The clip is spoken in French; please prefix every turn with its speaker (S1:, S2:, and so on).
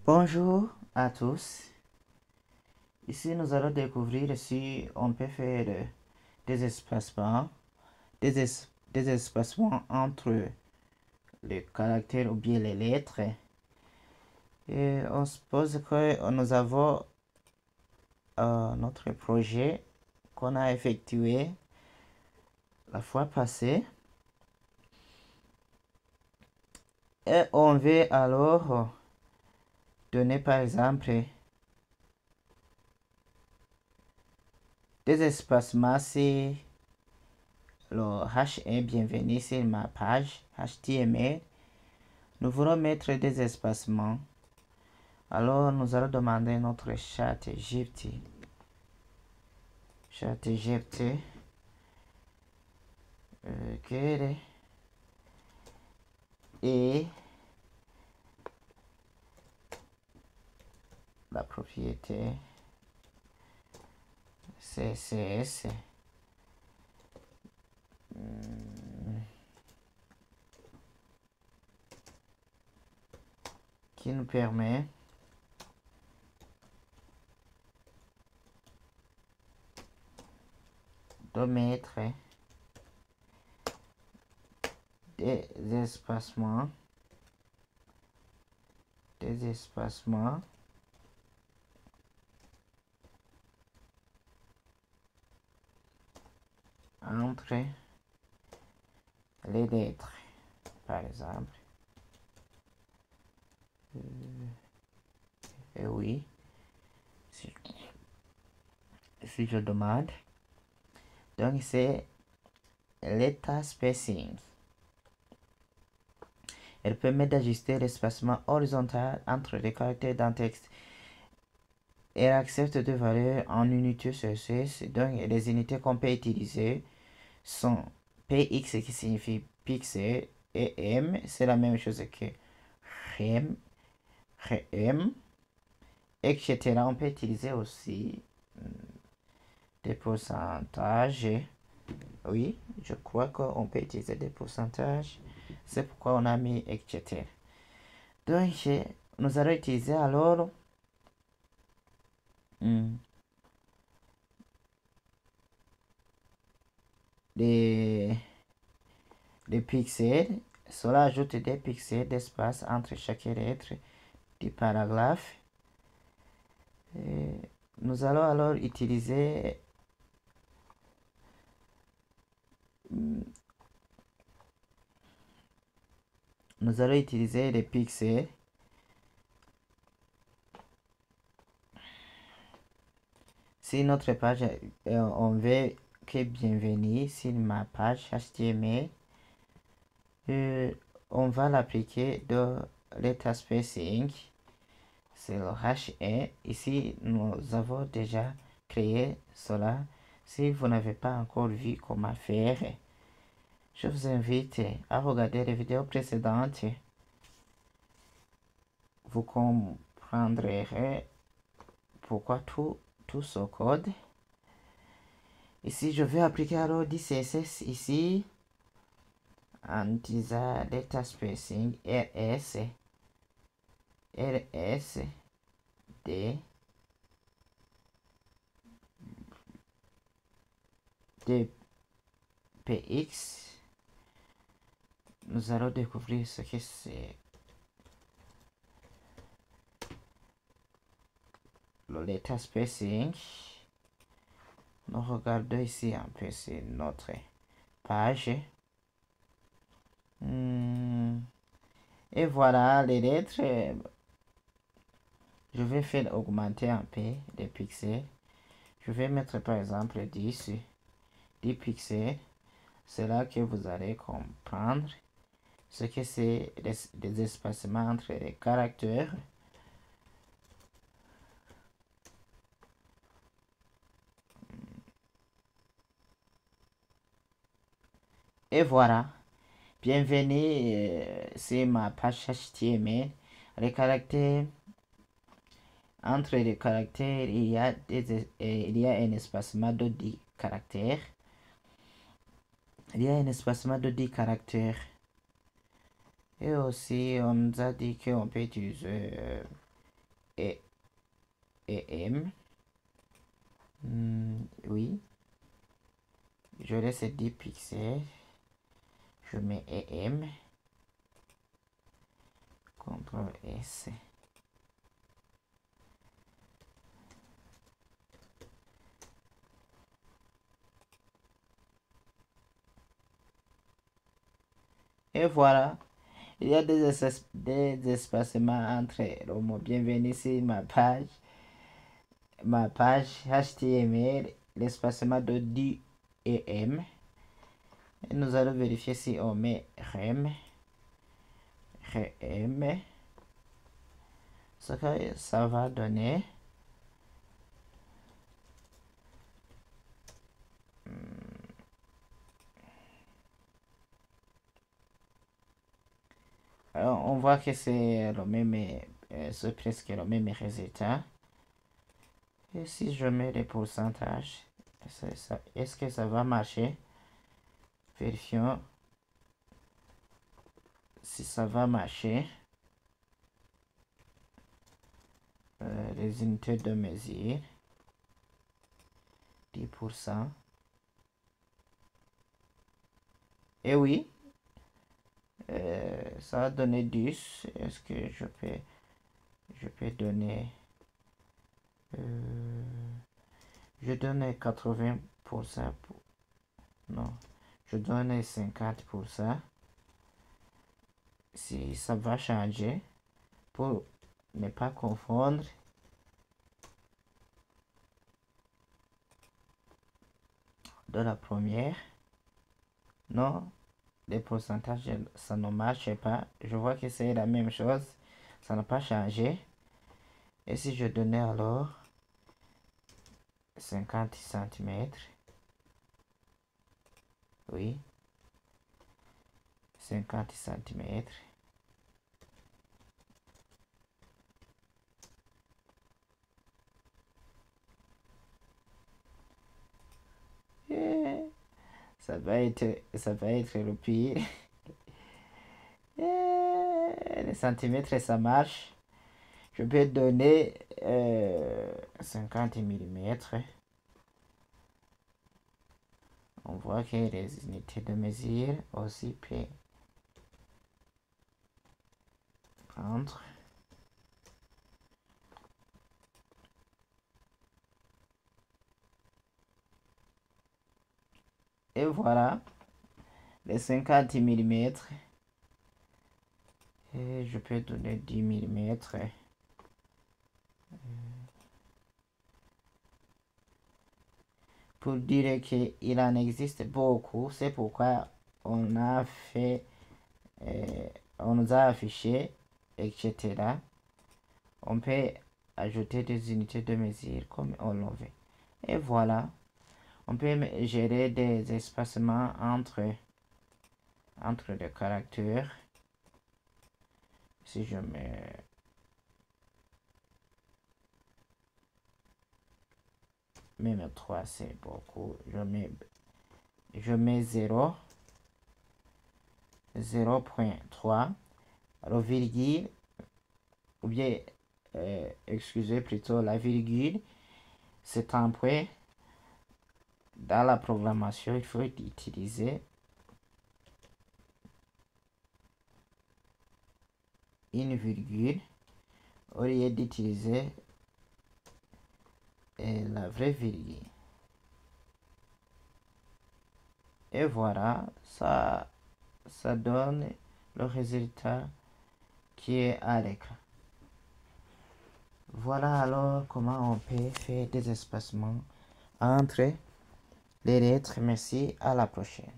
S1: Bonjour à tous. Ici, nous allons découvrir si on peut faire des espacements, des espacements entre les caractères ou bien les lettres. Et on suppose que nous avons notre projet qu'on a effectué la fois passée. Et on veut alors donner par exemple des espacements si le H est bienvenu sur ma page HTML. Nous voulons mettre des espacements. Alors nous allons demander notre ChatGPT. ChatGPT. Quelle est la propriété CSS qui nous permet de mettre des espacements entre les lettres, par exemple. Et oui, si je demande, donc c'est letter spacing. Elle permet d'ajuster l'espacement horizontal entre les caractères d'un texte. Elle accepte deux valeurs en unités CSS, donc les unités qu'on peut utiliser sont px qui signifie pixel et m, c'est la même chose que rem, etc. On peut utiliser aussi des pourcentages. Oui, je crois qu'on peut utiliser des pourcentages. C'est pourquoi on a mis etc. Donc, nous allons utiliser alors des pixels. Cela ajoute des pixels d'espace entre chaque lettre du paragraphe. Et nous allons alors utiliser les pixels si notre page on veut que bienvenue sur ma page HTML. On va l'appliquer de l'état spacing, c'est le H1. Ici nous avons déjà créé cela. Si vous n'avez pas encore vu comment faire, je vous invite à regarder les vidéos précédentes. Vous comprendrez pourquoi tout ce code. Ici je vais appliquer alors du CSS ici en utilisant data spacing rs d dpx. Nous allons découvrir ce que c'est le data spacing. Nous regardons ici un peu sur notre page. Et voilà les lettres. Je vais faire augmenter un peu les pixels. Je vais mettre par exemple 10 pixels. C'est là que vous allez comprendre ce que c'est des espacements entre les caractères. Et voilà. Bienvenue sur ma page HTML. Les caractères. Entre les caractères, il y a un espacement de 10 caractères. Il y a un espacement de 10 caractères. Et aussi, on nous a dit qu'on peut utiliser et M. Oui. Je laisse 10 pixels. Je mets EM. CTRL S. Et voilà. Il y a des espacements entre les mots. Bienvenue sur ma page. Ma page HTML. L'espacement de 10 EM. Et nous allons vérifier si on met REM. Ce que ça va donner. Alors, on voit que c'est le même, c'est presque le même résultat. Et si je mets les pourcentages, est-ce que ça va marcher? Vérifions si ça va marcher. Les unités de mesure. 10%. Et oui, ça a donné 10. Est-ce que je peux donner... je donne 80%. Non, je donne 50%. Si ça va changer, pour ne pas confondre. De la première. Non, les pourcentages, ça ne marche pas. Je vois que c'est la même chose. Ça n'a pas changé. Et si je donnais alors 50 cm. Oui. 50 cm. Ça va être le pire. Les centimètres, ça marche. Je peux donner 50 mm. On voit que les unités de mesure aussi peuvent prendre. Et voilà les 50 mm. Et je peux donner 10 mm. Pour dire qu'il en existe beaucoup, c'est pourquoi on a fait, on nous a affiché, etc. On peut ajouter des unités de mesure comme on le veut. Et voilà, on peut gérer des espacements entre les caractères. Si je mets même 3, c'est beaucoup. Je mets 0, 0.3, le virgule, ou bien, excusez plutôt, la virgule, c'est un point. Dans la programmation, il faut utiliser une virgule au lieu d'utiliser la vraie virgule. Et voilà, ça donne le résultat qui est à l'écran. Voilà alors comment on peut faire des espacements entre les lettres. Merci, à la prochaine.